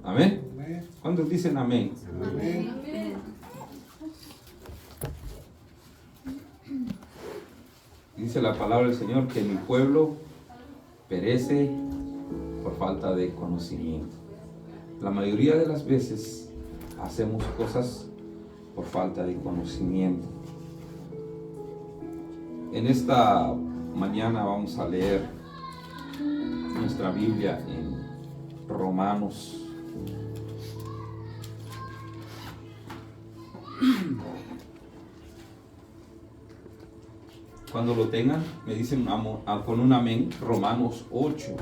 Amén. Amén. ¿Cuántos dicen amén? Amén. Dice la palabra del Señor que mi pueblo perece por falta de conocimiento. La mayoría de las veces hacemos cosas por falta de conocimiento. En esta mañana vamos a leer nuestra Biblia en Romanos. Cuando lo tengan, me dicen con un amén. Romanos 8.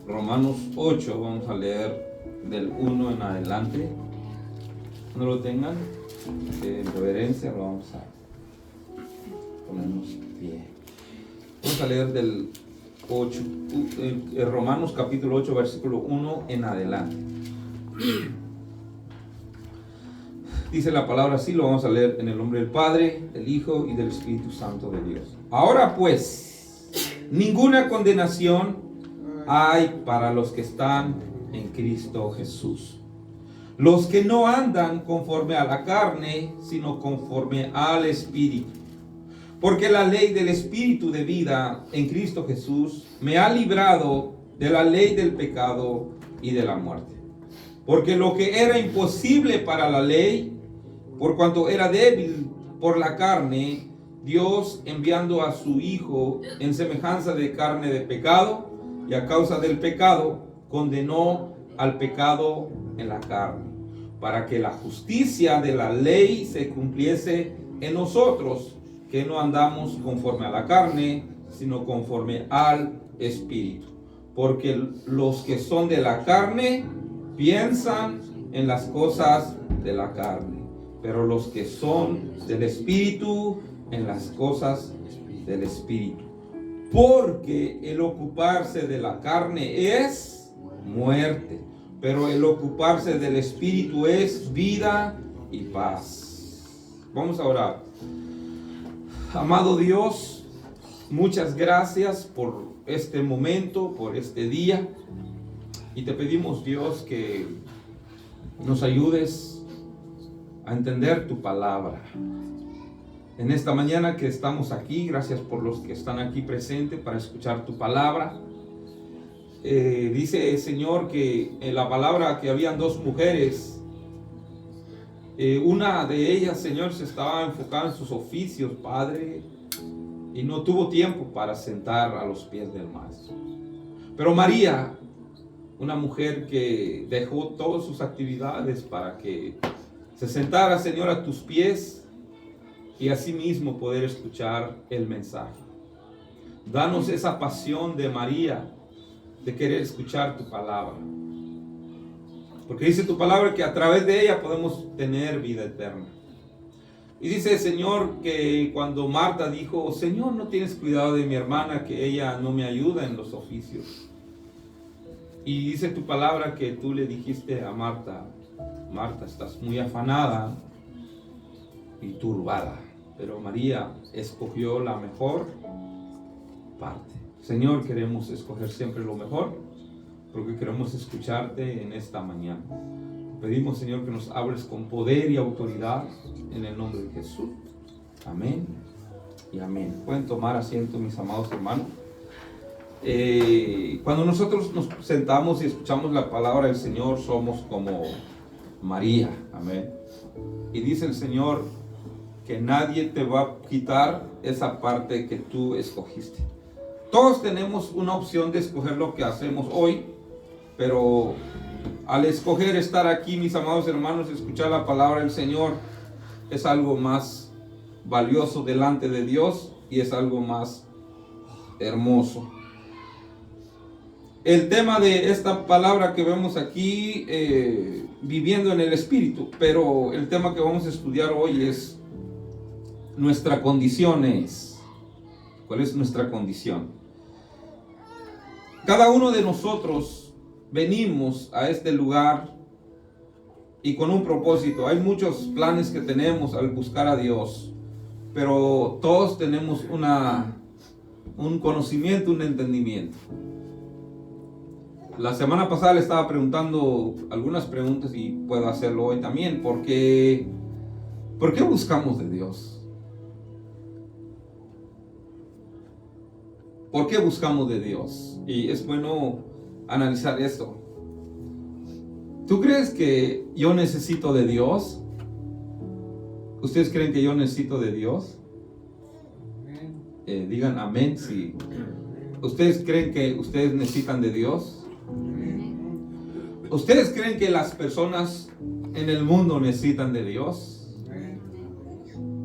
Romanos 8, vamos a leer del 1 en adelante. Cuando lo tengan, en reverencia, lo vamos a ponernos pie. Vamos a leer del 8, Romanos capítulo 8, versículo 1 en adelante. Dice la palabra así, lo vamos a leer en el nombre del Padre, del Hijo y del Espíritu Santo de Dios. Ahora pues, ninguna condenación hay para los que están en Cristo Jesús. Los que no andan conforme a la carne, sino conforme al Espíritu. Porque la ley del Espíritu de vida en Cristo Jesús me ha librado de la ley del pecado y de la muerte. Porque lo que era imposible para la ley, por cuanto era débil por la carne, Dios enviando a su Hijo en semejanza de carne de pecado, y a causa del pecado, condenó al pecado en la carne, para que la justicia de la ley se cumpliese en nosotros, que no andamos conforme a la carne, sino conforme al Espíritu. Porque los que son de la carne piensan en las cosas de la carne, pero los que son del Espíritu en las cosas del Espíritu. Porque el ocuparse de la carne es muerte, pero el ocuparse del Espíritu es vida y paz. Vamos a orar. Amado Dios, muchas gracias por este momento, por este día. Y te pedimos, Dios, que nos ayudes a entender tu palabra. En esta mañana que estamos aquí, gracias por los que están aquí presentes para escuchar tu palabra. Dice el Señor que en la palabra que habían dos mujeres. Una de ellas, Señor, se estaba enfocada en sus oficios, Padre, y no tuvo tiempo para sentar a los pies del Maestro. Pero María, una mujer que dejó todas sus actividades para que se sentara, Señor, a tus pies y asimismo poder escuchar el mensaje. Danos esa pasión de María de querer escuchar tu palabra. Porque dice tu palabra que a través de ella podemos tener vida eterna. Y dice el Señor que cuando Marta dijo, Señor, no tienes cuidado de mi hermana, que ella no me ayuda en los oficios. Y dice tu palabra que tú le dijiste a Marta, Marta, estás muy afanada y turbada, pero María escogió la mejor parte. Señor, queremos escoger siempre lo mejor, porque queremos escucharte en esta mañana. Pedimos, Señor, que nos hables con poder y autoridad en el nombre de Jesús. Amén y amén. Pueden tomar asiento, mis amados hermanos. Cuando nosotros nos sentamos y escuchamos la palabra del Señor, somos como María. Amén. Y dice el Señor que nadie te va a quitar esa parte que tú escogiste. Todos tenemos una opción de escoger lo que hacemos hoy, pero al escoger estar aquí, mis amados hermanos, escuchar la palabra del Señor es algo más valioso delante de Dios y es algo más hermoso. El tema de esta palabra que vemos aquí, viviendo en el Espíritu, pero el tema que vamos a estudiar hoy es nuestra condición. ¿Cuál es nuestra condición? Cada uno de nosotros venimos a este lugar y con un propósito. Hay muchos planes que tenemos al buscar a Dios, pero todos tenemos una un conocimiento, un entendimiento. La semana pasada le estaba preguntando algunas preguntas y puedo hacerlo hoy también. ¿Por qué buscamos de Dios? ¿Por qué buscamos de Dios? Y es bueno analizar esto. ¿Tú crees que yo necesito de Dios? ¿Ustedes creen que yo necesito de Dios? Digan amén si. ¿Ustedes creen que ustedes necesitan de Dios? ¿Ustedes creen que las personas en el mundo necesitan de Dios?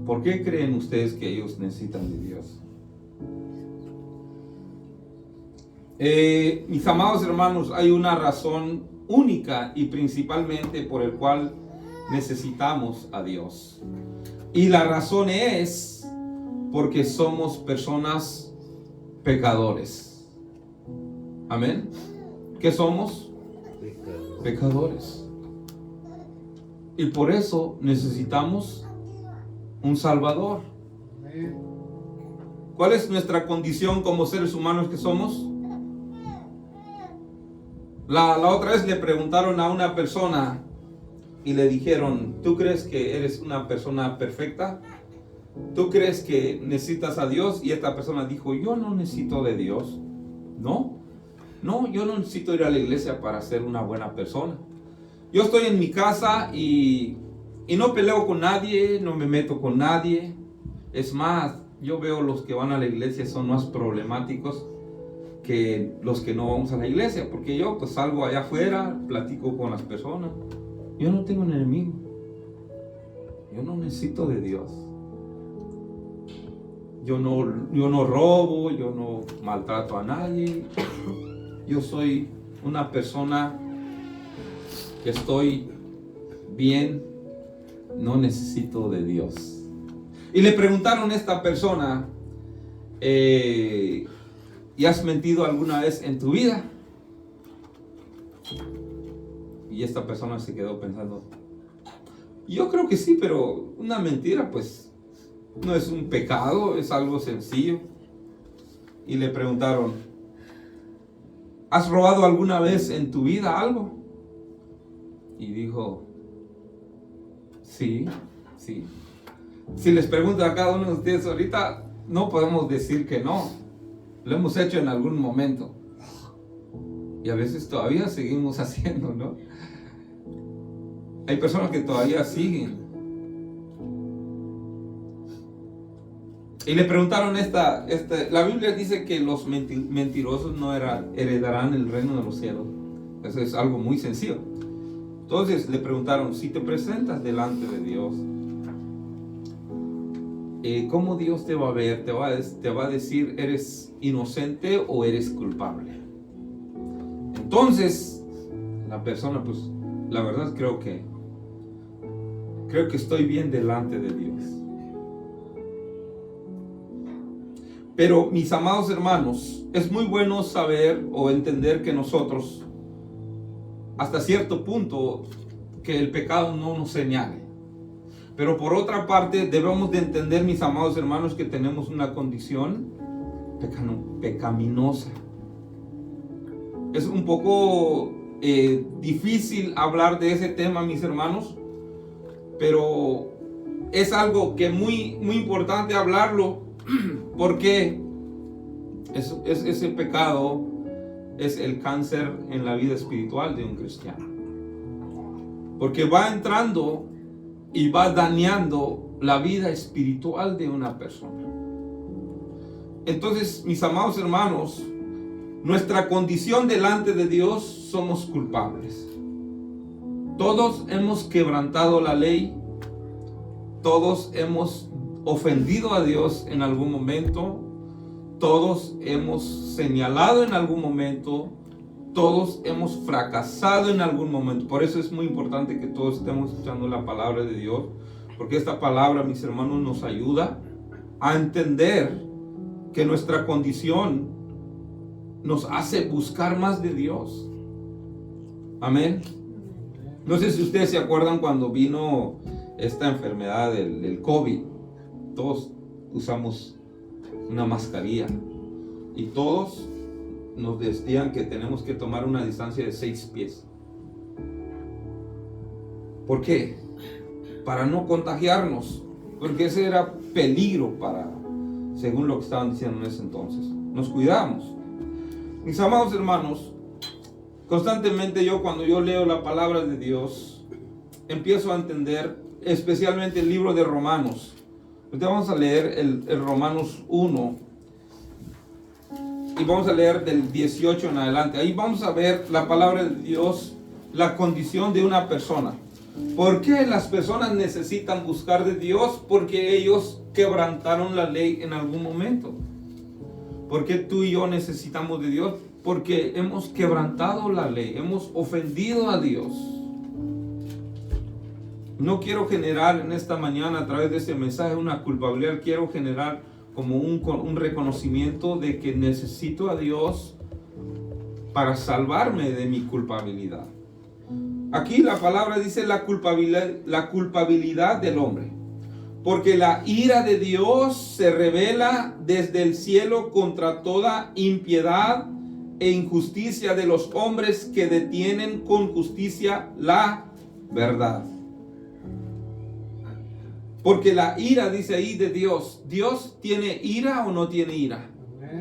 ¿Por qué creen ustedes que ellos necesitan de Dios? Mis amados hermanos, hay una razón única y principalmente por el cual necesitamos a Dios. Y la razón es porque somos personas pecadores. Amén. ¿Qué somos? Pecadores. Y por eso necesitamos un Salvador. ¿Cuál es nuestra condición como seres humanos que somos? La otra vez le preguntaron a una persona y le dijeron, ¿tú crees que eres una persona perfecta? ¿Tú crees que necesitas a Dios? Y esta persona dijo, yo no necesito de Dios. No, yo no necesito ir a la iglesia para ser una buena persona. Yo estoy en mi casa y no peleo con nadie, no me meto con nadie. Es más, yo veo los que van a la iglesia son más problemáticos que los que no vamos a la iglesia, porque yo pues salgo allá afuera, platico con las personas. Yo no tengo un enemigo. Yo no necesito de Dios. Yo no robo, yo no maltrato a nadie. Yo soy una persona que estoy bien, no necesito de Dios. Y le preguntaron a esta persona, ¿y has mentido alguna vez en tu vida? Y esta persona se quedó pensando, yo creo que sí, pero una mentira pues no es un pecado, es algo sencillo. Y le preguntaron, ¿has robado alguna vez en tu vida algo? Y dijo, sí. Si les pregunto a cada uno de ustedes ahorita, no podemos decir que no. Lo hemos hecho en algún momento. Y a veces todavía seguimos haciendo, ¿no? Hay personas que todavía siguen. Y le preguntaron la Biblia dice que los mentirosos no heredarán el reino de los cielos. Eso es algo muy sencillo. Entonces le preguntaron, si te presentas delante de Dios, ¿cómo Dios te va a ver? ¿Te va a decir, eres inocente o eres culpable? Entonces, la persona, pues, la verdad creo que estoy bien delante de Dios. Pero, mis amados hermanos, es muy bueno saber o entender que nosotros, hasta cierto punto, que el pecado no nos señale. Pero por otra parte, debemos de entender, mis amados hermanos, que tenemos una condición pecaminosa. Es un poco difícil hablar de ese tema, mis hermanos, pero es algo que muy, muy importante hablarlo, porque ese pecado es el cáncer en la vida espiritual de un cristiano. Porque va entrando y va dañando la vida espiritual de una persona. Entonces, mis amados hermanos, nuestra condición delante de Dios, somos culpables. Todos hemos quebrantado la ley. Todos hemos ofendido a Dios en algún momento. Todos hemos señalado en algún momento. Todos hemos fracasado en algún momento. Por eso es muy importante que todos estemos escuchando la palabra de Dios, porque esta palabra, mis hermanos, nos ayuda a entender que nuestra condición nos hace buscar más de Dios. Amén. No sé si ustedes se acuerdan cuando vino esta enfermedad del COVID. Todos usamos una mascarilla. y todos nos decían que tenemos que tomar una distancia de 6 pies. ¿Por qué? Para no contagiarnos, porque ese era peligro según lo que estaban diciendo en ese entonces. Nos cuidamos. Mis amados hermanos, constantemente cuando yo leo la palabra de Dios, empiezo a entender, especialmente el libro de Romanos. Ahorita vamos a leer el Romanos 1 y vamos a leer del 18 en adelante. Ahí vamos a ver la palabra de Dios, la condición de una persona. ¿Por qué las personas necesitan buscar de Dios? Porque ellos quebrantaron la ley en algún momento. ¿Por qué tú y yo necesitamos de Dios? Porque hemos quebrantado la ley, hemos ofendido a Dios. No quiero generar en esta mañana a través de este mensaje una culpabilidad, quiero generar como un reconocimiento de que necesito a Dios para salvarme de mi culpabilidad. Aquí la palabra dice la culpabilidad del hombre. Porque la ira de Dios se revela desde el cielo contra toda impiedad e injusticia de los hombres que detienen con justicia la verdad. Porque la ira, dice ahí, de Dios. ¿Dios tiene ira o no tiene ira?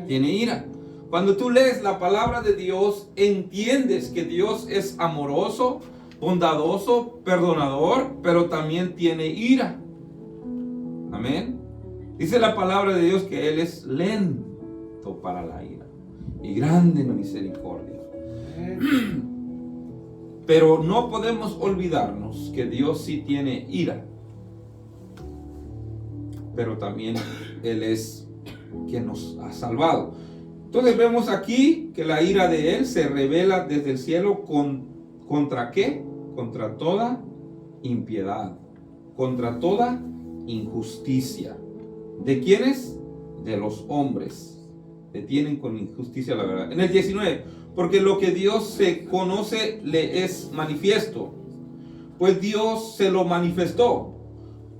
Tiene ira. Cuando tú lees la palabra de Dios, entiendes que Dios es amoroso, bondadoso, perdonador, pero también tiene ira. Amén. Dice la palabra de Dios que Él es lento para la ira y grande en misericordia. Pero no podemos olvidarnos que Dios sí tiene ira. Pero también Él es quien nos ha salvado. Entonces vemos aquí que la ira de Él se revela desde el cielo ¿contra qué? Contra toda impiedad, contra toda injusticia. ¿De quiénes? De los hombres. Detienen con injusticia la verdad. En el 19, porque lo que Dios se conoce le es manifiesto, pues Dios se lo manifestó,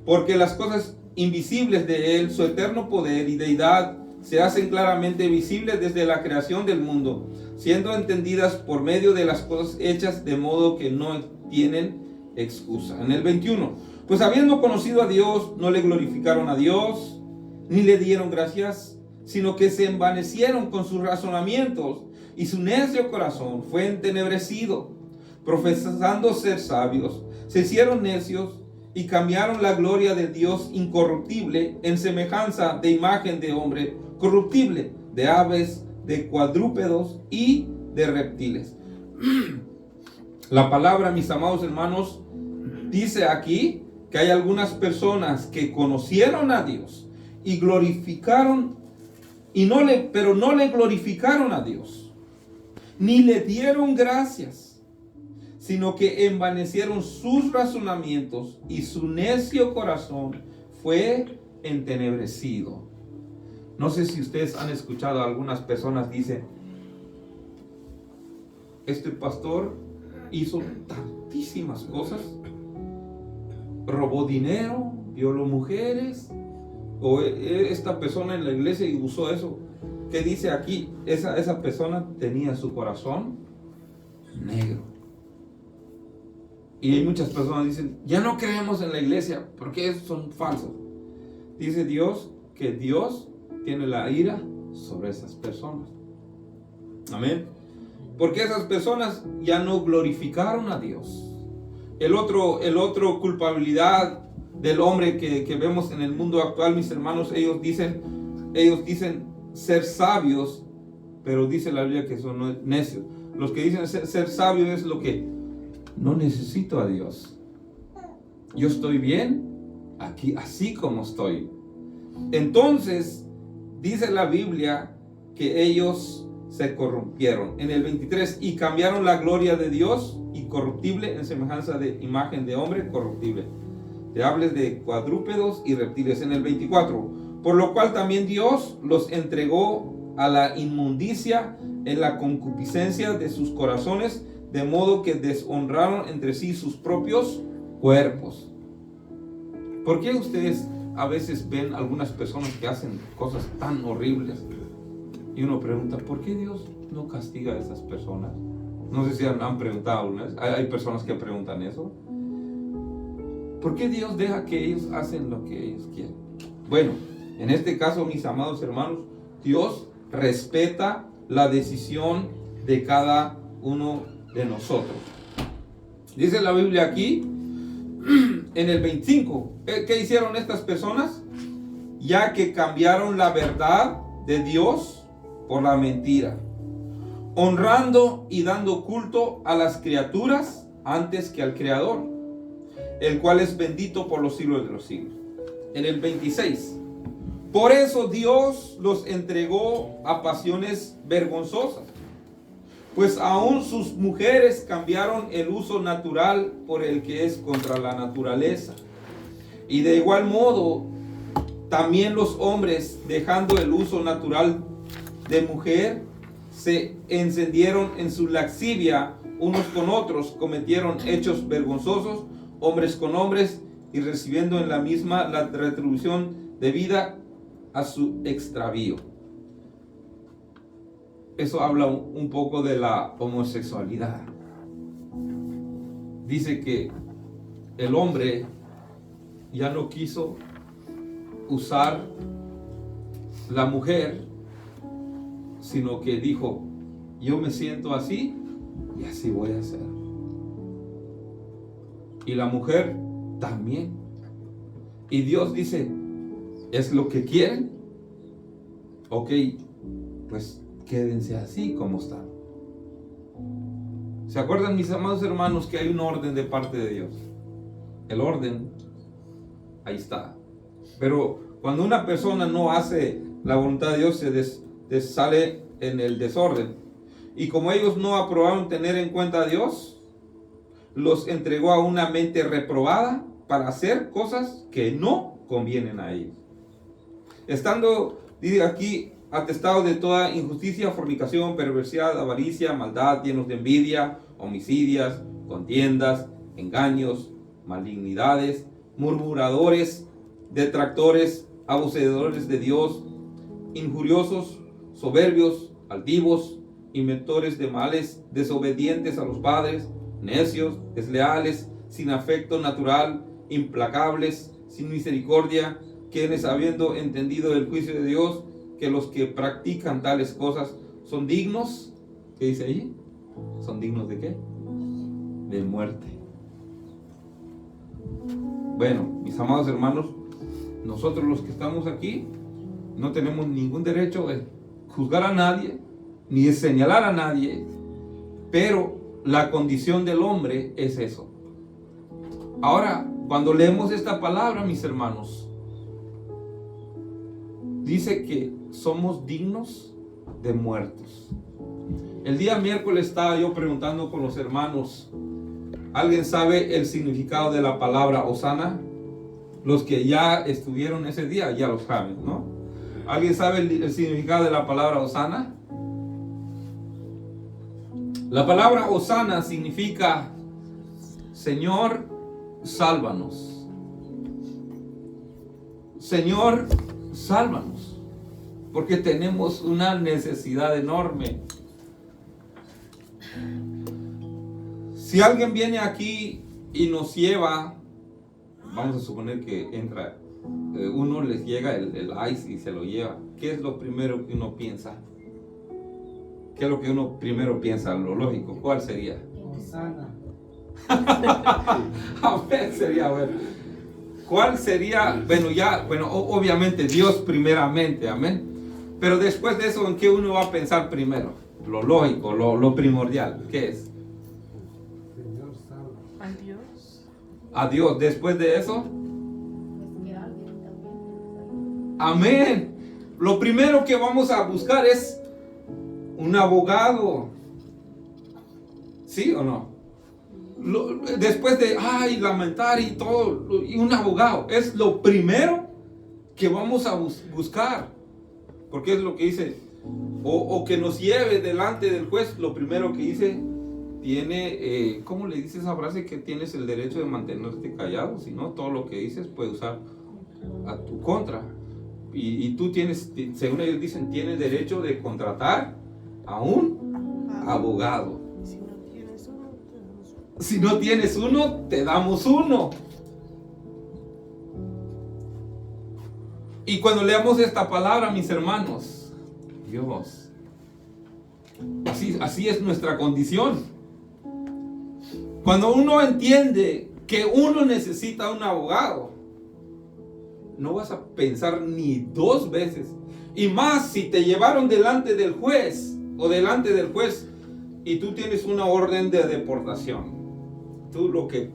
porque las cosas invisibles de Él, su eterno poder y deidad, se hacen claramente visibles desde la creación del mundo, siendo entendidas por medio de las cosas hechas, de modo que no tienen excusa. En el 21, pues habiendo conocido a Dios, no le glorificaron a Dios, ni le dieron gracias, sino que se envanecieron con sus razonamientos, y su necio corazón fue entenebrecido. Profesando ser sabios, se hicieron necios, y cambiaron la gloria de Dios incorruptible en semejanza de imagen de hombre corruptible, de aves, de cuadrúpedos y de reptiles. La palabra, mis amados hermanos, dice aquí que hay algunas personas que conocieron a Dios y glorificaron, pero no le glorificaron a Dios, ni le dieron gracias, sino que envanecieron sus razonamientos y su necio corazón fue entenebrecido. No sé si ustedes han escuchado a algunas personas dicen, este pastor hizo tantísimas cosas, robó dinero, violó mujeres, o esta persona en la iglesia y usó eso. ¿Qué dice aquí? Esa persona tenía su corazón negro. Y hay muchas personas que dicen, ya no creemos en la iglesia, porque son falsos. Dice Dios que Dios tiene la ira sobre esas personas. Amén. Porque esas personas ya no glorificaron a Dios. El otro culpabilidad del hombre que vemos en el mundo actual, mis hermanos, ellos dicen ser sabios, pero dice la Biblia que son necios. Los que dicen ser sabios es lo que no necesito a Dios. Yo estoy bien aquí, así como estoy. Entonces, dice la Biblia que ellos se corrompieron. En el 23, y cambiaron la gloria de Dios incorruptible en semejanza de imagen de hombre corruptible, de aves, de cuadrúpedos y reptiles. En el 24, por lo cual también Dios los entregó a la inmundicia en la concupiscencia de sus corazones, de modo que deshonraron entre sí sus propios cuerpos. ¿Por qué ustedes a veces ven algunas personas que hacen cosas tan horribles? Y uno pregunta, ¿por qué Dios no castiga a esas personas? No sé si han preguntado una vez. Hay personas que preguntan eso. ¿Por qué Dios deja que ellos hacen lo que ellos quieren? Bueno, en este caso, mis amados hermanos, Dios respeta la decisión de cada uno de nosotros. Dice la Biblia aquí, en el 25, ¿qué hicieron estas personas? Ya que cambiaron la verdad de Dios por la mentira, honrando y dando culto a las criaturas antes que al Creador, el cual es bendito por los siglos de los siglos. En el 26, por eso Dios los entregó a pasiones vergonzosas, pues aún sus mujeres cambiaron el uso natural por el que es contra la naturaleza. Y de igual modo, también los hombres, dejando el uso natural de mujer, se encendieron en su lascivia unos con otros, cometieron hechos vergonzosos, hombres con hombres, y recibiendo en la misma la retribución debida a su extravío. Eso habla un poco de la homosexualidad. Dice que el hombre ya no quiso usar la mujer, sino que dijo, yo me siento así y así voy a ser. Y la mujer también. Y Dios dice, ¿es lo que quieren? Ok, pues quédense así como están. ¿Se acuerdan, mis amados hermanos, que hay un orden de parte de Dios? El orden, ahí está. Pero cuando una persona no hace la voluntad de Dios, se sale en el desorden. Y como ellos no aprobaron tener en cuenta a Dios, los entregó a una mente reprobada para hacer cosas que no convienen a ellos. Estando, dice aquí, atestados de toda injusticia, fornicación, perversidad, avaricia, maldad, llenos de envidia, homicidias, contiendas, engaños, malignidades, murmuradores, detractores, abusadores de Dios, injuriosos, soberbios, altivos, inventores de males, desobedientes a los padres, necios, desleales, sin afecto natural, implacables, sin misericordia, quienes habiendo entendido el juicio de Dios, que los que practican tales cosas son dignos, ¿qué dice ahí? ¿Son dignos de qué? De muerte. Bueno, mis amados hermanos, nosotros los que estamos aquí no tenemos ningún derecho de juzgar a nadie, ni de señalar a nadie, pero la condición del hombre es eso. Ahora, cuando leemos esta palabra, mis hermanos, dice que somos dignos de muertos. El día miércoles estaba yo preguntando con los hermanos, ¿alguien sabe el significado de la palabra Hosana? Los que ya estuvieron ese día, ya lo saben, ¿no? ¿Alguien sabe el significado de la palabra Hosana? La palabra Hosana significa Señor, sálvanos. Señor, sálvanos. Porque tenemos una necesidad enorme. Si alguien viene aquí y nos lleva, vamos a suponer que entra, uno les llega el ice y se lo lleva. ¿Qué es lo primero que uno piensa? ¿Qué es lo que uno primero piensa? Lo lógico, ¿cuál sería? Sana. A ver, sería bueno. ¿Cuál sería? Bueno, obviamente Dios primeramente, amén. Pero después de eso, ¿en qué uno va a pensar primero? Lo lógico, lo primordial, ¿qué es? Señor, salva. A Dios. A Dios. Después de eso, amén. Lo primero que vamos a buscar es un abogado. ¿Sí o no? Después de lamentar y todo, y un abogado es lo primero que vamos a buscar, porque es lo que dice, o que nos lleve delante del juez. Lo primero que dice, tiene, ¿cómo le dice esa frase? Que tienes el derecho de mantenerte callado, si no, todo lo que dices puede usar a tu contra. y tú tienes, según ellos dicen, tienes derecho de contratar a un abogado. Si no tienes uno, te damos uno. Y cuando leamos esta palabra, mis hermanos, Dios, así es nuestra condición. Cuando uno entiende que uno necesita un abogado, no vas a pensar ni dos veces. Y más si te llevaron delante del juez o delante del juez y tú tienes una orden de deportación. Tú lo que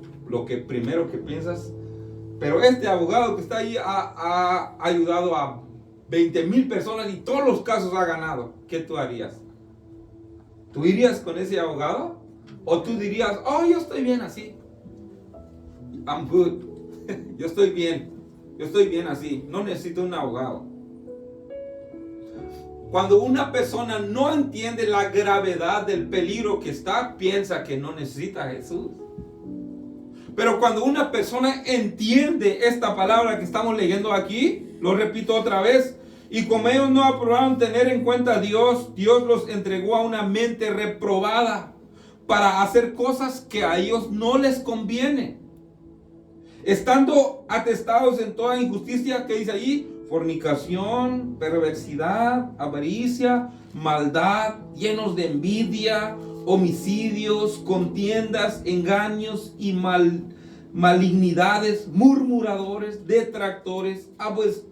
primero que piensas, pero este abogado que está ahí ha ayudado a 20,000 personas y todos los casos ha ganado. ¿Qué tú harías? ¿Tú irías con ese abogado? ¿O tú dirías, oh, yo estoy bien así? I'm good. Yo estoy bien así. No necesito un abogado. Cuando una persona no entiende la gravedad del peligro que está, piensa que no necesita a Jesús. Pero cuando una persona entiende esta palabra que estamos leyendo aquí, lo repito otra vez, y como ellos no aprobaron tener en cuenta a Dios, Dios los entregó a una mente reprobada para hacer cosas que a ellos no les conviene. Estando atestados en toda injusticia, que dice allí, fornicación, perversidad, avaricia, maldad, llenos de envidia, homicidios, contiendas, engaños y malignidades, murmuradores, detractores,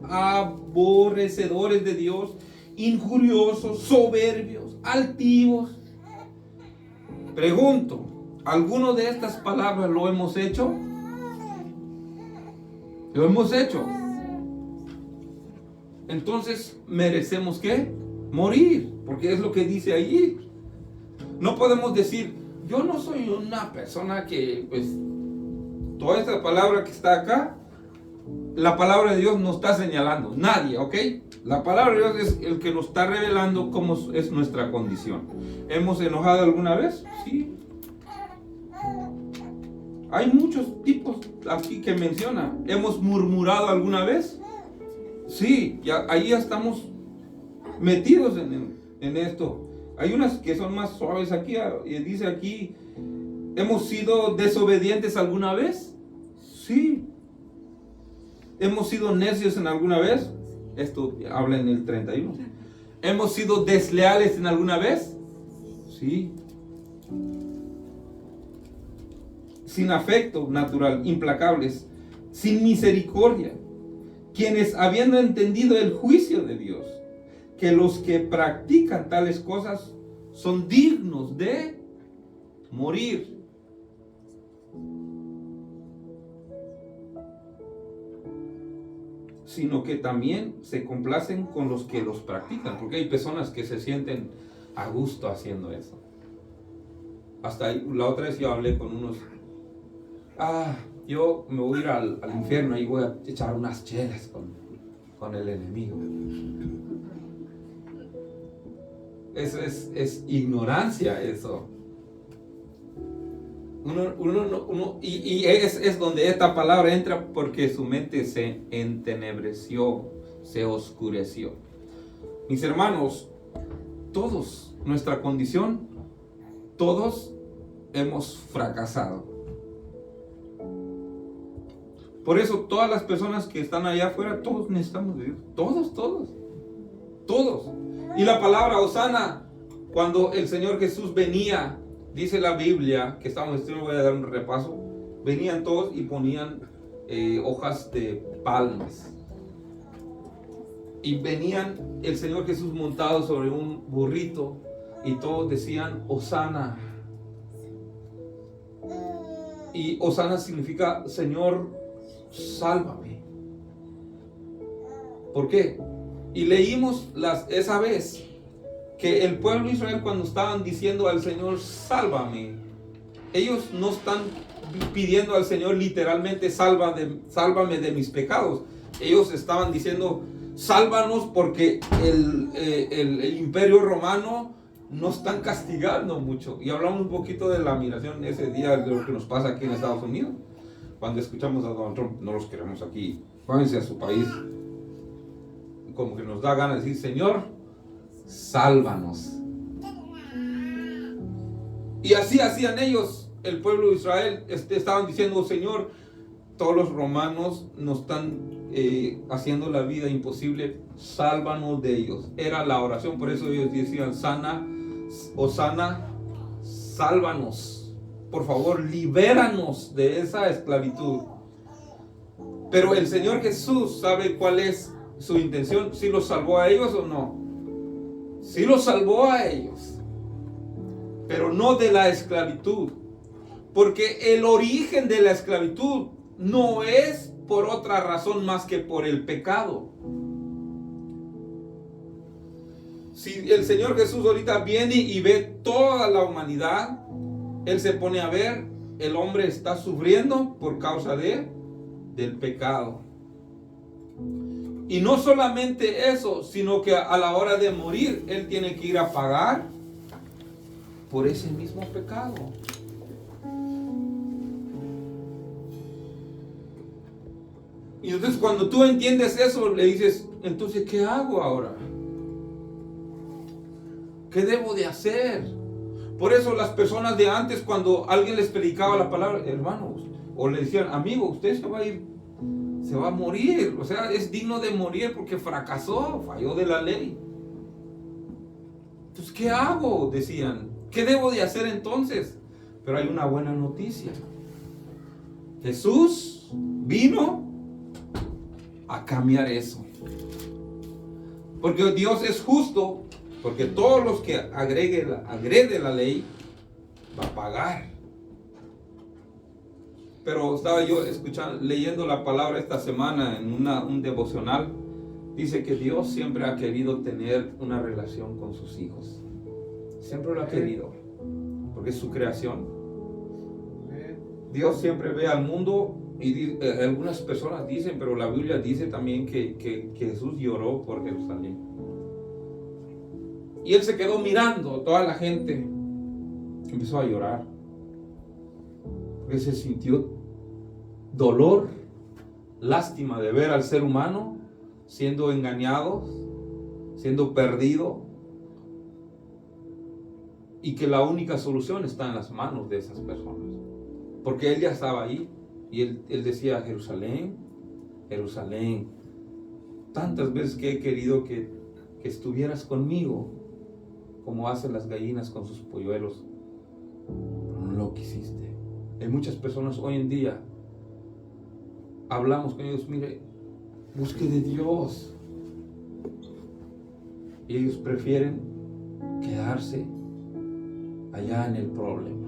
aborrecedores de Dios, injuriosos, soberbios, altivos. Pregunto, ¿alguno de estas palabras lo hemos hecho? Lo hemos hecho. Entonces, ¿merecemos qué? Morir, porque es lo que dice allí. No podemos decir, yo no soy una persona que, pues, toda esta palabra que está acá, la palabra de Dios nos está señalando. Nadie, ¿ok? La palabra de Dios es el que nos está revelando cómo es nuestra condición. ¿Hemos enojado alguna vez? Sí. Hay muchos tipos aquí que menciona. ¿Hemos murmurado alguna vez? Sí, ahí ya estamos metidos en esto. Hay unas que son más suaves aquí. Dice aquí, ¿hemos sido desobedientes alguna vez? Sí. ¿Hemos sido necios en alguna vez? Esto habla en el 31. ¿Hemos sido desleales en alguna vez? Sí. Sin afecto natural, implacables, sin misericordia, quienes habiendo entendido el juicio de Dios, que los que practican tales cosas son dignos de morir. Sino que también se complacen con los que los practican, porque hay personas que se sienten a gusto haciendo eso. Hasta la otra vez yo hablé con unos, yo me voy a ir al infierno y voy a echar unas chelas con el enemigo. Eso es ignorancia, eso. Y es donde esta palabra entra, porque su mente se entenebreció, se oscureció. Mis hermanos, todos, nuestra condición, todos hemos fracasado. Por eso todas las personas que están allá afuera, todos necesitamos de Dios. Todos. Y la palabra Hosana, cuando el Señor Jesús venía, dice la Biblia, que estamos estudiando, voy a dar un repaso, venían todos y ponían hojas de palmas. Y venían el Señor Jesús montado sobre un burrito y todos decían Hosana. Y Hosana significa Señor, sálvame. ¿Por qué? Y leímos esa vez que el pueblo de Israel, cuando estaban diciendo al Señor, sálvame, ellos no están pidiendo al Señor literalmente, sálvame de mis pecados. Ellos estaban diciendo, sálvanos porque el imperio romano nos están castigando mucho. Y hablamos un poquito de la admiración ese día de lo que nos pasa aquí en Estados Unidos. Cuando escuchamos a Donald Trump, no los queremos aquí, váyanse a su país. como que nos da ganas de decir, Señor, sálvanos. Y así hacían ellos, el pueblo de Israel, estaban diciendo, Señor, todos los romanos nos están haciendo la vida imposible, sálvanos de ellos. Era la oración, por eso ellos decían, sana, Hosana, sálvanos, por favor, libéranos de esa esclavitud. Pero el Señor Jesús sabe cuál es su intención, si los salvó a ellos o no. Si los salvó a ellos, pero no de la esclavitud, porque el origen de la esclavitud no es por otra razón más que por el pecado. Si el Señor Jesús ahorita viene y ve toda la humanidad, Él se pone a ver, el hombre está sufriendo por causa del pecado. Y no solamente eso, sino que a la hora de morir, Él tiene que ir a pagar por ese mismo pecado. Y entonces cuando tú entiendes eso, le dices, entonces, ¿qué hago ahora? ¿Qué debo de hacer? Por eso las personas de antes, cuando alguien les predicaba la palabra, hermanos, o le decían, amigo, usted se va a ir, se va a morir, o sea, es digno de morir porque fracasó, falló de la ley. Entonces, ¿qué hago? Decían, ¿qué debo de hacer entonces? Pero hay una buena noticia. Jesús vino a cambiar eso. Porque Dios es justo, porque todos los que agrede la ley va a pagar. Pero estaba yo leyendo la palabra esta semana en un devocional. Dice que Dios siempre ha querido tener una relación con sus hijos. Siempre lo ha querido, porque es su creación. Dios siempre ve al mundo y algunas personas dicen, pero la Biblia dice también que Jesús lloró por Jerusalén. Y Él se quedó mirando, toda la gente empezó a llorar, porque se sintió dolor, lástima de ver al ser humano siendo engañado, siendo perdido, y que la única solución está en las manos de esas personas, porque Él ya estaba ahí. Y él decía, Jerusalén, Jerusalén, tantas veces que he querido que estuvieras conmigo, como hacen las gallinas con sus polluelos, pero no lo quisiste. Hay muchas personas hoy en día, hablamos con ellos, mire, busque de Dios, y ellos prefieren quedarse allá en el problema.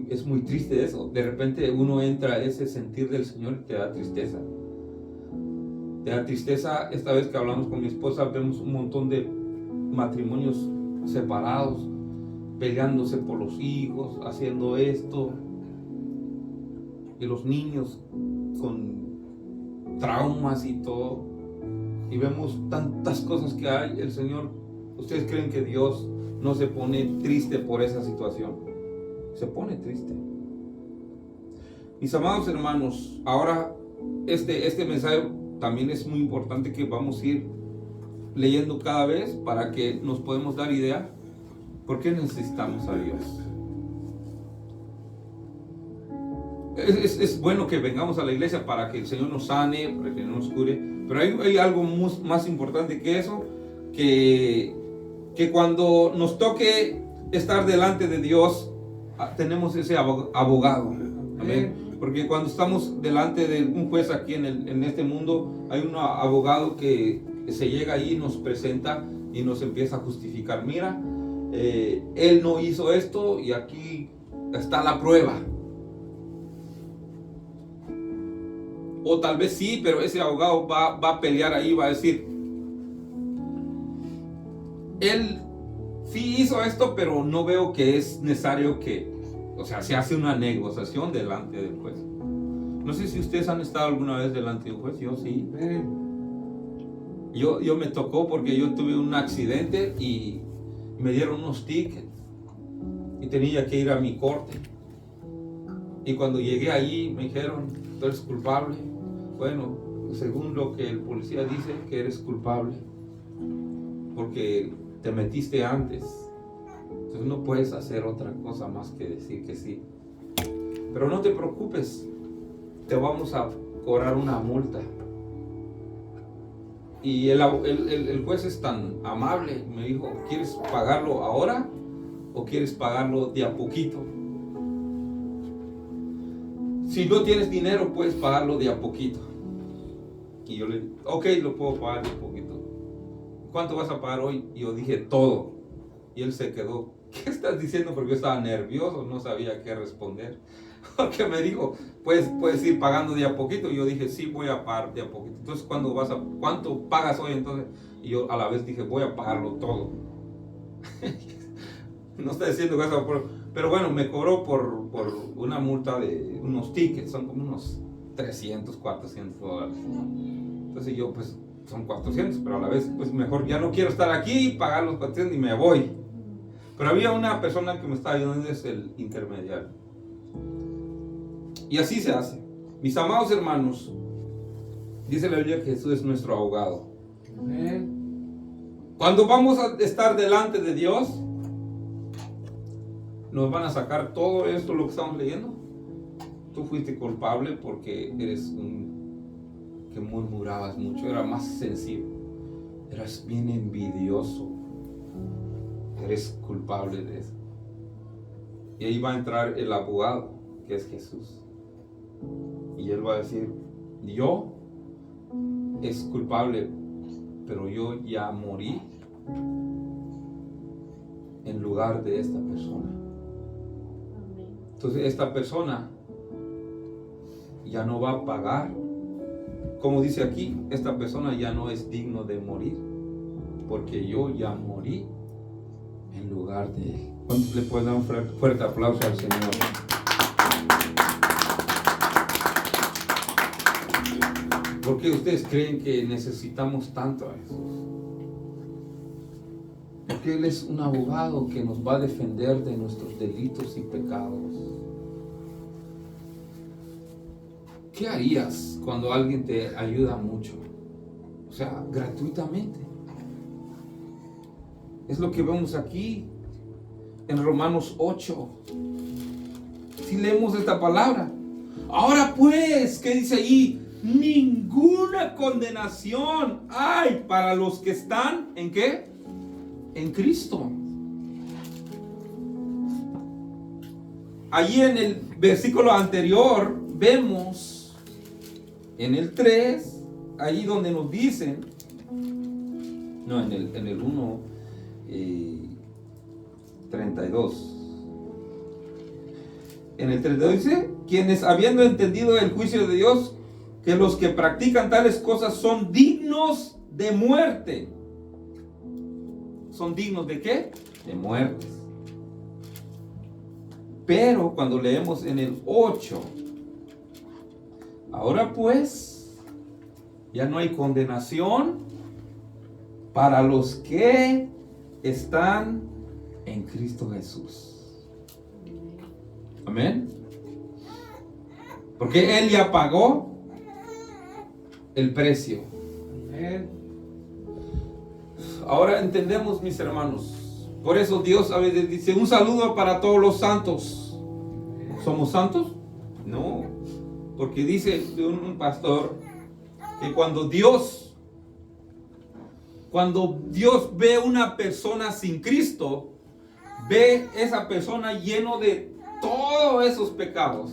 Es muy triste eso. De repente uno entra a ese sentir del Señor y te da tristeza. Te da tristeza. Esta vez que hablamos con mi esposa, vemos un montón de matrimonios separados, peleándose por los hijos, haciendo esto. Y los niños con traumas y todo. Y vemos tantas cosas que hay. El Señor, ¿ustedes creen que Dios no se pone triste por esa situación? Se pone triste. Mis amados hermanos, ahora este mensaje también es muy importante que vamos a ir leyendo cada vez para que nos podamos dar idea por qué necesitamos a Dios. Es bueno que vengamos a la iglesia para que el Señor nos sane, para que nos cure, pero hay algo más importante que eso, que cuando nos toque estar delante de Dios, tenemos ese abogado. Amén. Porque cuando estamos delante de un juez aquí en este mundo, hay un abogado que se llega ahí, nos presenta y nos empieza a justificar. Mira, él no hizo esto y aquí está la prueba. O tal vez sí, pero ese abogado va a pelear ahí, va a decir, él sí hizo esto, pero no veo que es necesario se hace una negociación delante del juez. No sé si ustedes han estado alguna vez delante de un juez. Yo sí. Yo me tocó porque yo tuve un accidente y me dieron unos tickets y tenía que ir a mi corte. Y cuando llegué allí me dijeron, tú eres culpable. Bueno, según lo que el policía dice, que eres culpable porque te metiste antes. Entonces no puedes hacer otra cosa más que decir que sí. Pero no te preocupes, te vamos a cobrar una multa. Y el juez es tan amable, me dijo, ¿quieres pagarlo ahora o quieres pagarlo de a poquito? Si no tienes dinero, puedes pagarlo de a poquito. Y yo le dije, ok, lo puedo pagar de a poquito. ¿Cuánto vas a pagar hoy? Y yo dije, todo. Y él se quedó, ¿qué estás diciendo? Porque yo estaba nervioso, no sabía qué responder. Porque me dijo, puedes ir pagando de a poquito. Y yo dije, sí, voy a pagar de a poquito. Entonces, ¿cuánto pagas hoy entonces? Y yo a la vez dije, voy a pagarlo todo. No estoy diciendo eso, pero bueno, me cobró por una multa de unos tickets, son como unos 300, 400 dólares. Entonces yo pues son 400, pero a la vez pues mejor ya no quiero estar aquí, pagar los 400 y me voy. Pero había una persona que me estaba ayudando, es el intermediario. Y así se hace. Mis amados hermanos, dice la Biblia que Jesús es nuestro abogado. Cuando vamos a estar delante de Dios, nos van a sacar todo esto, lo que estamos leyendo. Tú fuiste culpable porque eres que murmurabas mucho, eras más sensible, eras bien envidioso, eres culpable de eso. Y ahí va a entrar el abogado, que es Jesús. Y él va a decir, yo es culpable, pero yo ya morí en lugar de esta persona. Entonces esta persona ya no va a pagar. Como dice aquí, esta persona ya no es digno de morir, porque yo ya morí en lugar de él. ¿Cuántos le pueden dar un fuerte aplauso al Señor? ¿Por qué ustedes creen que necesitamos tanto a Jesús? Porque Él es un abogado que nos va a defender de nuestros delitos y pecados. ¿Qué harías cuando alguien te ayuda mucho? O sea, gratuitamente. Es lo que vemos aquí en Romanos 8. Si leemos esta palabra. Ahora pues, ¿qué dice ahí? Ninguna condenación hay para los que están, ¿en qué? En Cristo. Allí en el versículo anterior vemos en el 3, allí donde nos dicen, no, en el 1, 32. En el 32 dice, quienes habiendo entendido el juicio de Dios, que los que practican tales cosas son dignos de muerte. ¿Son dignos de qué? De muerte. Pero cuando leemos en el 8, ahora pues, ya no hay condenación para los que están en Cristo Jesús. Amén. Porque Él ya pagó el precio. Amén. Ahora entendemos, mis hermanos. Por eso Dios a veces dice, un saludo para todos los santos. ¿Somos santos? No. Porque dice un pastor que cuando Dios ve una persona sin Cristo, ve esa persona lleno de todos esos pecados.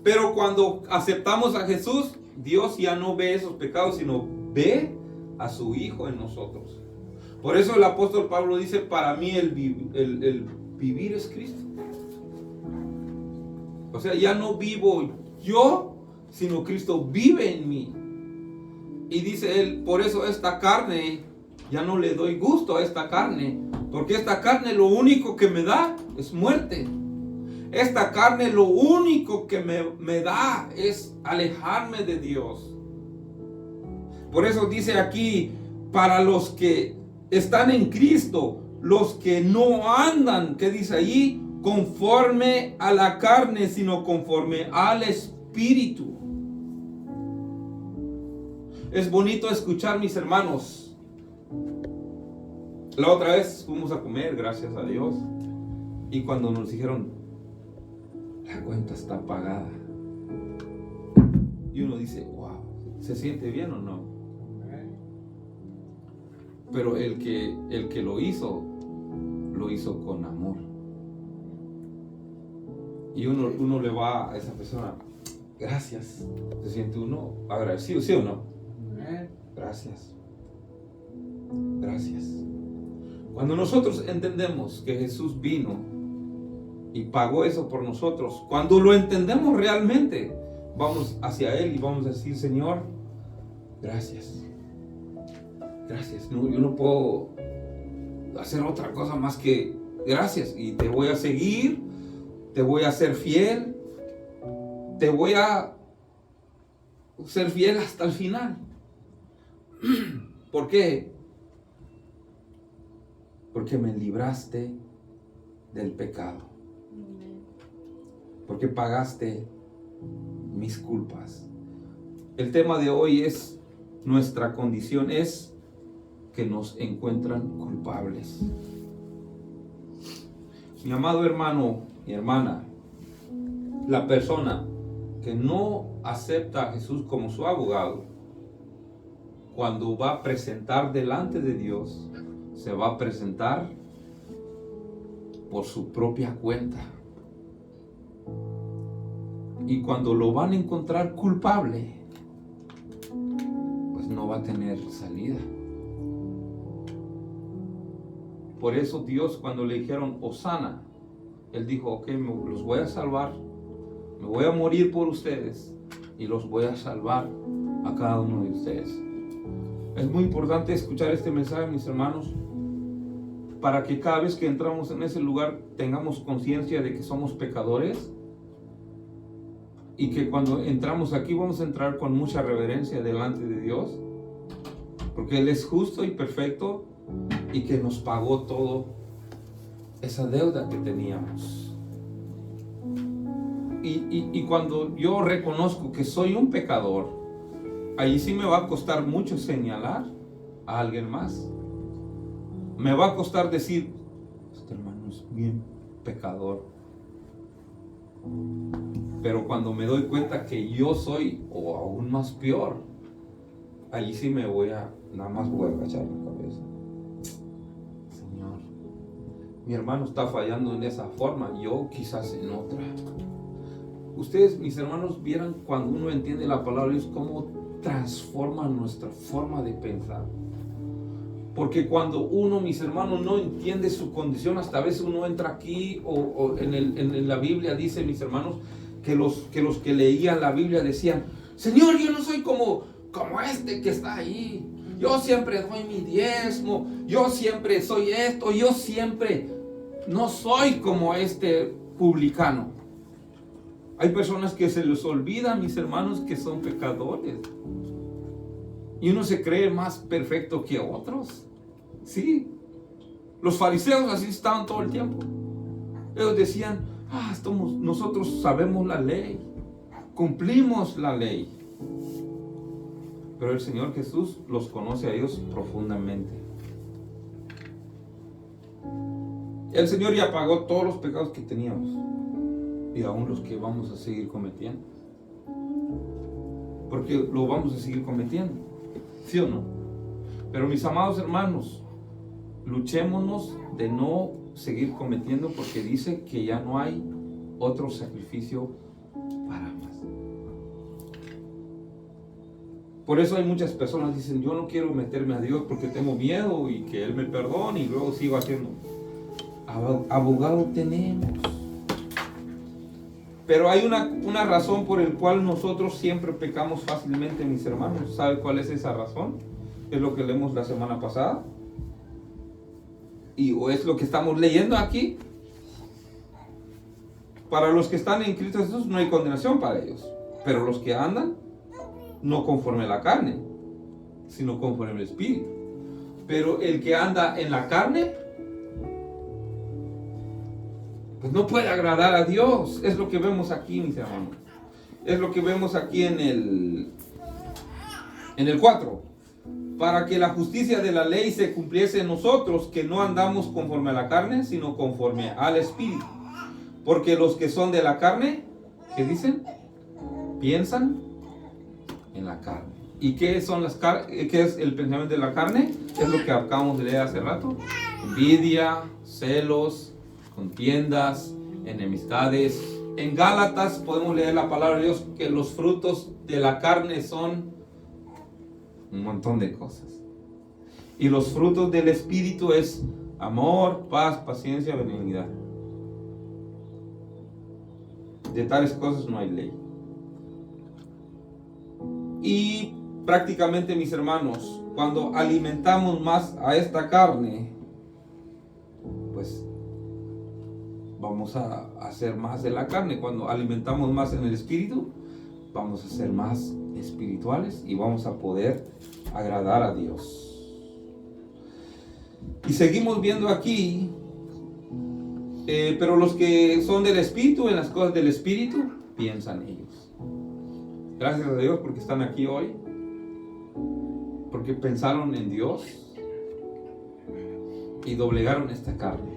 Pero cuando aceptamos a Jesús, Dios ya no ve esos pecados, sino ve a su Hijo en nosotros. Por eso el apóstol Pablo dice, para mí el vivir es Cristo. O sea, ya no vivo yo, sino Cristo vive en mí. Y dice él, por eso esta carne, ya no le doy gusto a esta carne, porque esta carne lo único que me da es muerte. Esta carne lo único que me da es alejarme de Dios. Por eso dice aquí, para los que están en Cristo, los que no andan, ¿qué dice allí? Conforme a la carne, sino conforme al Espíritu. Es bonito escuchar, mis hermanos. La otra vez fuimos a comer, gracias a Dios. Y cuando nos dijeron, la cuenta está pagada. Y uno dice, wow, ¿se siente bien o no? Pero el que lo hizo con amor. Y uno le va a esa persona, gracias. ¿Se siente uno agradecido, sí o no? Gracias. Gracias. Cuando nosotros entendemos que Jesús vino y pagó eso por nosotros, cuando lo entendemos realmente, vamos hacia Él y vamos a decir, Señor, gracias. Gracias. No, yo no puedo hacer otra cosa más que gracias. Y te voy a seguir, te voy a ser fiel, te voy a ser fiel hasta el final. ¿Por qué? Porque me libraste del pecado. Porque pagaste mis culpas. El tema de hoy es, nuestra condición es que nos encuentran culpables. Mi amado hermano y hermana, la persona que no acepta a Jesús como su abogado, cuando va a presentar delante de Dios, se va a presentar por su propia cuenta. Y cuando lo van a encontrar culpable, pues no va a tener salida. Por eso Dios, cuando le dijeron Hosana, Él dijo, ok, los voy a salvar, me voy a morir por ustedes y los voy a salvar a cada uno de ustedes. Es muy importante escuchar este mensaje, mis hermanos, para que cada vez que entramos en ese lugar tengamos conciencia de que somos pecadores y que cuando entramos aquí vamos a entrar con mucha reverencia delante de Dios, porque Él es justo y perfecto y que nos pagó todo esa deuda que teníamos. Y cuando yo reconozco que soy un pecador, ahí sí me va a costar mucho señalar a alguien más. Me va a costar decir, este hermano es bien pecador. Pero cuando me doy cuenta que yo soy, o aún más peor, allí sí nada más voy a agachar la cabeza. Señor, mi hermano está fallando en esa forma, yo quizás en otra. Ustedes, mis hermanos, vieran cuando uno entiende la palabra de Dios, cómo transforma nuestra forma de pensar. Porque cuando uno, mis hermanos, no entiende su condición, hasta a veces uno entra aquí o en la Biblia dice, mis hermanos, que los que leían la Biblia decían, Señor, yo no soy como este que está ahí. Yo siempre doy mi diezmo, yo siempre soy esto, yo siempre no soy como este publicano. Hay personas que se les olvida, mis hermanos, que son pecadores. Y uno se cree más perfecto que otros. Sí. Los fariseos así estaban todo el tiempo. Ellos decían, nosotros sabemos la ley, cumplimos la ley. Pero el Señor Jesús los conoce a ellos profundamente. El Señor ya pagó todos los pecados que teníamos y aún los que vamos a seguir cometiendo. Porque lo vamos a seguir cometiendo, ¿sí o no? Pero mis amados hermanos, luchémonos de no seguir cometiendo, porque dice que ya no hay otro sacrificio para más. Por eso hay muchas personas que dicen, yo no quiero meterme a Dios porque tengo miedo y que Él me perdone y luego sigo haciendo. Abogado tenemos. Pero hay una razón por la cual nosotros siempre pecamos fácilmente, mis hermanos. ¿Sabe cuál es esa razón? Es lo que leemos la semana pasada. O es lo que estamos leyendo aquí. Para los que están en Cristo Jesús no hay condenación para ellos. Pero los que andan, no conforme a la carne, sino conforme al Espíritu. Pero el que anda en la carne, pues no puede agradar a Dios. Es lo que vemos aquí, mis hermanos. Es lo que vemos aquí en En el 4, para que la justicia de la ley se cumpliese en nosotros, que no andamos conforme a la carne, sino conforme al Espíritu. Porque los que son de la carne, ¿qué dicen? Piensan en la carne. ¿Y qué son qué es el pensamiento de la carne? Es lo que acabamos de leer hace rato. Envidia, celos, contiendas, enemistades. En Gálatas podemos leer la palabra de Dios que los frutos de la carne son un montón de cosas. Y los frutos del Espíritu es amor, paz, paciencia, benignidad. De tales cosas no hay ley. Y prácticamente, mis hermanos, cuando alimentamos más a esta carne, pues vamos a hacer más de la carne. Cuando alimentamos más en el Espíritu, vamos a ser más espirituales y vamos a poder agradar a Dios. Y seguimos viendo aquí, pero los que son del Espíritu, en las cosas del Espíritu, piensan ellos. Gracias a Dios porque están aquí hoy, porque pensaron en Dios y doblegaron esta carne.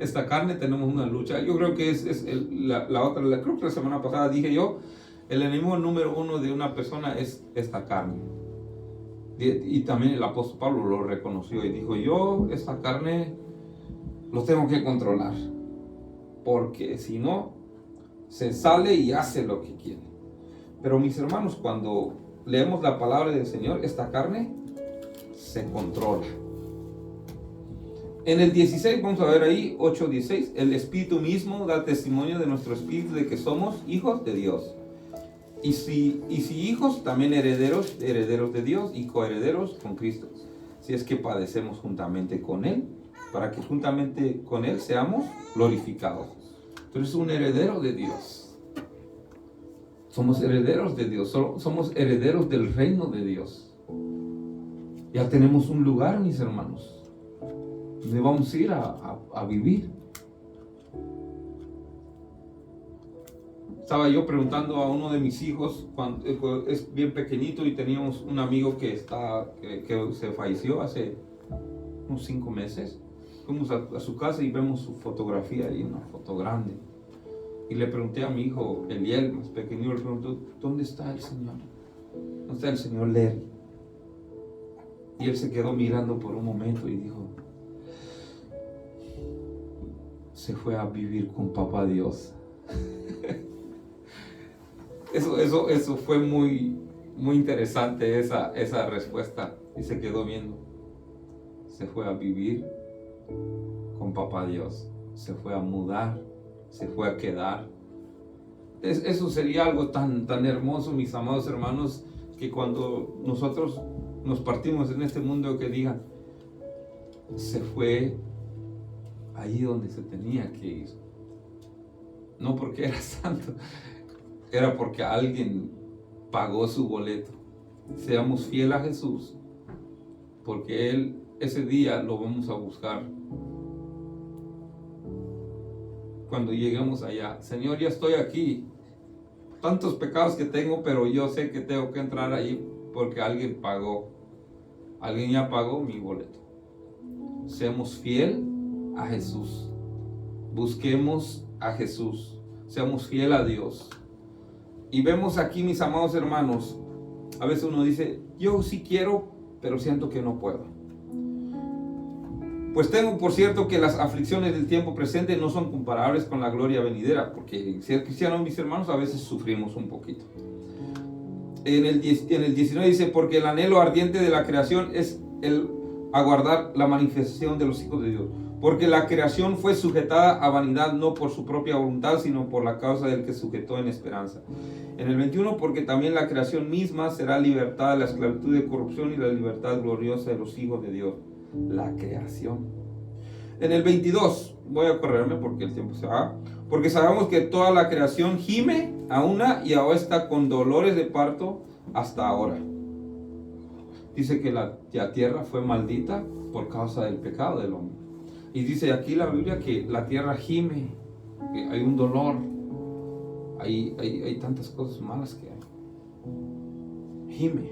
Esta carne tenemos una lucha. Yo creo que creo que la semana pasada dije yo, el enemigo número 1 de una persona es esta carne. Y también el apóstol Pablo lo reconoció y dijo, yo esta carne lo tengo que controlar, porque si no, se sale y hace lo que quiere. Pero mis hermanos, cuando leemos la palabra del Señor, esta carne se controla. En el 16, vamos a ver ahí, 8:16, el Espíritu mismo da testimonio de nuestro espíritu de que somos hijos de Dios. Y si hijos, también herederos de Dios y coherederos con Cristo. Si es que padecemos juntamente con Él, para que juntamente con Él seamos glorificados. Tú eres un heredero de Dios. Somos herederos de Dios, somos herederos del reino de Dios. Ya tenemos un lugar, mis hermanos, donde vamos a ir a vivir. Estaba yo preguntando a uno de mis hijos, cuando es bien pequeñito, y teníamos un amigo que se falleció hace unos 5 meses. Fuimos a su casa y vemos su fotografía ahí, una foto grande. Y le pregunté a mi hijo, Eliel, más pequeño, le pregunté, ¿dónde está el Señor? ¿Dónde está el Señor Larry? Y él se quedó mirando por un momento y dijo, se fue a vivir con Papá Dios. Eso fue muy, muy interesante, esa respuesta. Y se quedó viendo. Se fue a vivir con Papá Dios. Se fue a mudar. Se fue a quedar. Eso sería algo tan hermoso, mis amados hermanos, que cuando nosotros nos partimos en este mundo, que digan, se fue allí donde se tenía que ir. No porque era santo, era porque alguien pagó su boleto. Seamos fieles a Jesús, porque Él ese día lo vamos a buscar. Cuando lleguemos allá, Señor, ya estoy aquí, tantos pecados que tengo, pero yo sé que tengo que entrar ahí porque alguien pagó, alguien ya pagó mi boleto. Seamos fieles a Jesús, busquemos a Jesús, seamos fieles a Dios. Y vemos aquí, mis amados hermanos, a veces uno dice, yo sí quiero, pero siento que no puedo. Pues tengo por cierto que las aflicciones del tiempo presente no son comparables con la gloria venidera, porque ser cristianos, mis hermanos, a veces sufrimos un poquito. En el 19 dice, porque el anhelo ardiente de la creación es el aguardar la manifestación de los hijos de Dios. Porque la creación fue sujetada a vanidad no por su propia voluntad, sino por la causa del que sujetó en esperanza. En el 21, porque también la creación misma será libertada de la esclavitud de corrupción y la libertad gloriosa de los hijos de Dios. La creación. En el 22, voy a correrme porque el tiempo se va. Porque sabemos que toda la creación gime a una y ahora está con dolores de parto hasta ahora. Dice que la tierra fue maldita por causa del pecado del hombre. Y dice aquí la Biblia que la tierra gime, que hay un dolor, hay tantas cosas malas que hay. Gime.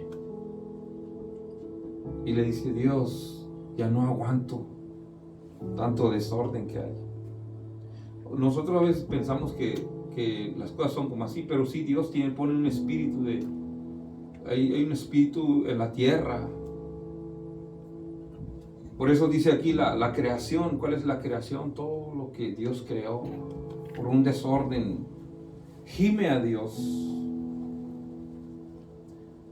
Y le dice, Dios, ya no aguanto tanto desorden que hay. Nosotros a veces pensamos que las cosas son como así, pero sí, Dios pone un espíritu hay un espíritu en la tierra. Por eso dice aquí la creación. ¿Cuál es la creación? Todo lo que Dios creó por un desorden gime a Dios.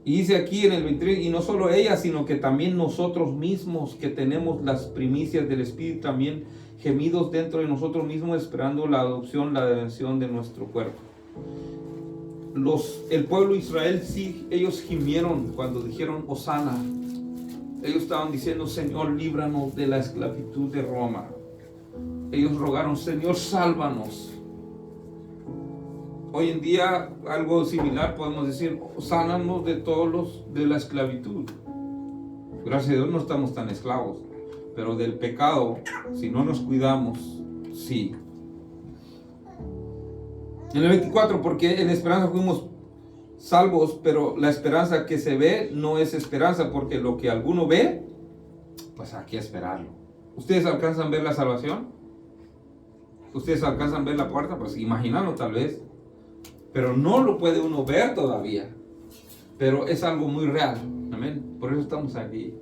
Y dice aquí en el 23, y no solo ella, sino que también nosotros mismos, que tenemos las primicias del Espíritu, también gemidos dentro de nosotros mismos, esperando la adopción, la redención de nuestro cuerpo. El pueblo de Israel, sí, ellos gimieron cuando dijeron Hosana. Ellos estaban diciendo, Señor, líbranos de la esclavitud de Roma. Ellos rogaron, Señor, sálvanos. Hoy en día, algo similar podemos decir, sánanos de de la esclavitud. Gracias a Dios no estamos tan esclavos, pero del pecado, si no nos cuidamos, sí. En el 24, porque en esperanza fuimos salvos, pero la esperanza que se ve no es esperanza, porque lo que alguno ve, pues hay que esperarlo. ¿Ustedes alcanzan a ver la salvación? ¿Ustedes alcanzan a ver la puerta? Pues imaginarlo tal vez. Pero no lo puede uno ver todavía. Pero es algo muy real. Amén. Por eso estamos aquí.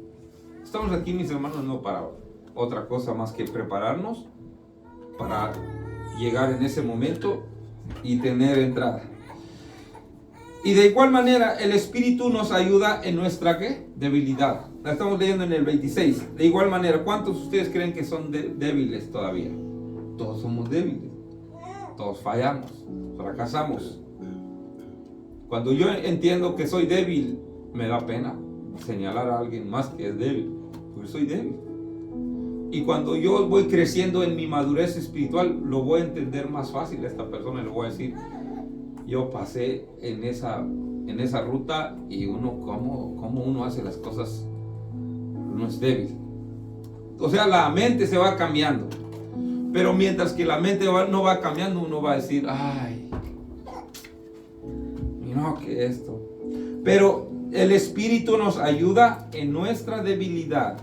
Estamos aquí, mis hermanos, no para otra cosa más que prepararnos para llegar en ese momento y tener entrada. Y de igual manera, el Espíritu nos ayuda en nuestra ¿qué? Debilidad. La estamos leyendo en el 26. De igual manera, ¿cuántos de ustedes creen que son débiles todavía? Todos somos débiles. Todos fallamos, fracasamos. Cuando yo entiendo que soy débil, me da pena señalar a alguien más que es débil, porque soy débil. Y cuando yo voy creciendo en mi madurez espiritual, lo voy a entender más fácil a esta persona. Le voy a decir, yo pasé en esa ruta y cómo uno hace las cosas, uno es débil. O sea, la mente se va cambiando. Pero mientras que la mente no va cambiando, uno va a decir, ay, no, que esto. Pero el Espíritu nos ayuda en nuestra debilidad.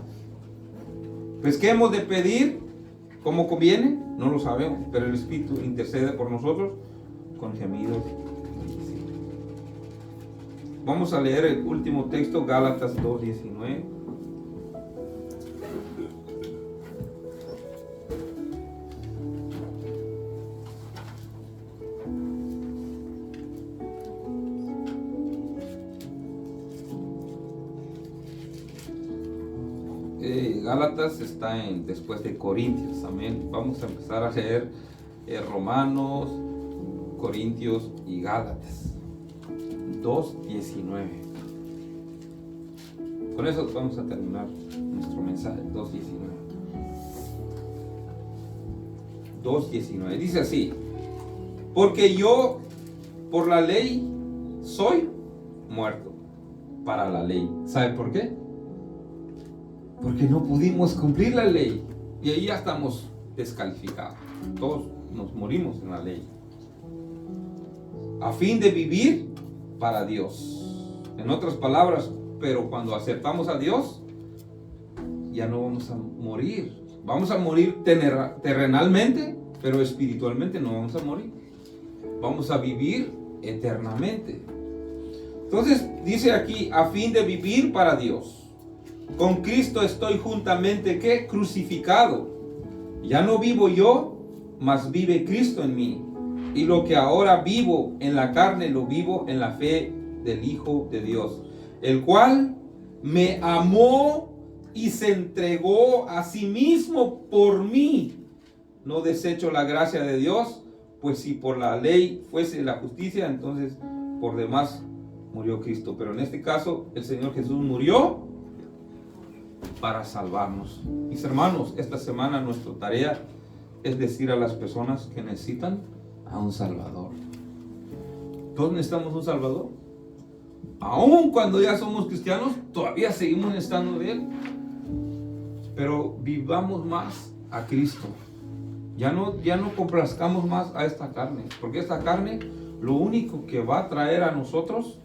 Pues, ¿qué hemos de pedir? ¿Cómo conviene? No lo sabemos, pero el Espíritu intercede por nosotros con gemidos. Vamos a leer el último texto, Gálatas 2:19. Gálatas está después de Corintios, amén. Vamos a empezar a leer Romanos, Corintios y Gálatas 2:19. Con eso vamos a terminar nuestro mensaje. 2:19 dice así: porque yo por la ley soy muerto para la ley. ¿Sabe por qué? Porque no pudimos cumplir la ley. Y ahí ya estamos descalificados. Todos nos morimos en la ley. A fin de vivir para Dios. En otras palabras, pero cuando aceptamos a Dios, ya no vamos a morir. Vamos a morir terrenalmente, pero espiritualmente no vamos a morir. Vamos a vivir eternamente. Entonces dice aquí, a fin de vivir para Dios. Con Cristo estoy juntamente ¿qué? Crucificado. Ya no vivo yo, mas vive Cristo en mí. Y lo que ahora vivo en la carne, lo vivo en la fe del Hijo de Dios, el cual me amó y se entregó a sí mismo por mí. No desecho la gracia de Dios, pues si por la ley fuese la justicia, entonces por demás murió Cristo. Pero en este caso, el Señor Jesús murió para salvarnos. Mis hermanos, esta semana nuestra tarea es decir a las personas que necesitan a un Salvador. Todos necesitamos un Salvador. Aún cuando ya somos cristianos, todavía seguimos necesitando de Él. Pero vivamos más a Cristo. Ya no complazcamos más a esta carne, porque esta carne lo único que va a traer a nosotros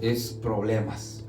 es problemas.